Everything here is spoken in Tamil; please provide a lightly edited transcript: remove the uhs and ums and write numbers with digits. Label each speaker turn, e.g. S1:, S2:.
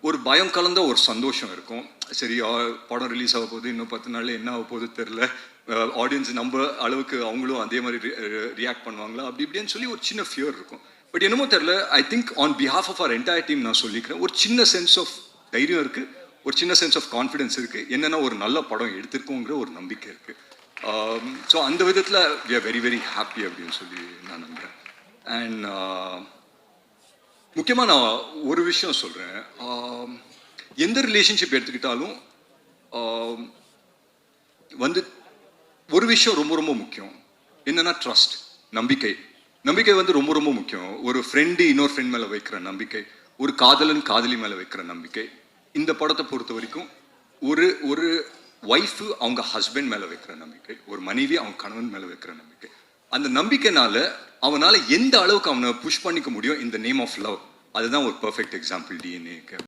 S1: ஒரு பயம் கலந்த ஒரு சந்தோஷம் இருக்கும். சரி படம் ரிலீஸ் ஆக போகுது, இன்னும் 10 நாளில் என்ன ஆக போகுது தெரில, ஆடியன்ஸ் நம்ம அளவுக்கு அவங்களும் அதே மாதிரி ரியாக்ட் பண்ணுவாங்களா அப்படி இப்படின்னு சொல்லி ஒரு சின்ன ஃபியர் இருக்கும். பட் என்னமோ தெரில, I think on behalf of our entire team நான் சொல்லிக்கிறேன், ஒரு சின்ன சென்ஸ் ஆஃப் தைரியம் இருக்குது, ஒரு சின்ன சென்ஸ் ஆஃப் கான்ஃபிடென்ஸ் இருக்குது. என்னென்னா ஒரு நல்ல படம் எடுத்திருக்கோங்கிற ஒரு நம்பிக்கை இருக்குது. ஸோ அந்த விதத்தில் we are very very happy அப்படின்னு சொல்லி நான் நம்புகிறேன். அண்ட் முக்கியமாக நான் ஒரு விஷயம் சொல்கிறேன், எந்த ரிலேஷன்ஷிப் எடுத்துக்கிட்டாலும் வந்து ஒரு விஷயம் ரொம்ப ரொம்ப முக்கியம். என்னன்னா ட்ரஸ்ட், நம்பிக்கை. நம்பிக்கை வந்து ரொம்ப ரொம்ப முக்கியம். ஒரு ஃப்ரெண்டு இன்னொரு ஃப்ரெண்ட் மேலே வைக்கிற நம்பிக்கை, ஒரு காதலன் காதலி மேலே வைக்கிற நம்பிக்கை. இந்த படத்தை பொறுத்த வரைக்கும் ஒரு ஒரு ஒய்ஃபு அவங்க ஹஸ்பண்ட் மேலே வைக்கிற நம்பிக்கை, ஒரு மனைவி அவங்க கணவன் மேலே வைக்கிற நம்பிக்கை. அந்த நம்பிக்கைனால அவனால் எந்த அளவுக்கு அவனை புஷ் பண்ணிக்க முடியும் இந்த நேம் ஆஃப் லவ். அதுதான் ஒரு பர்ஃபெக்ட் எக்ஸாம்பிள் டிஎன்ஏக்கு.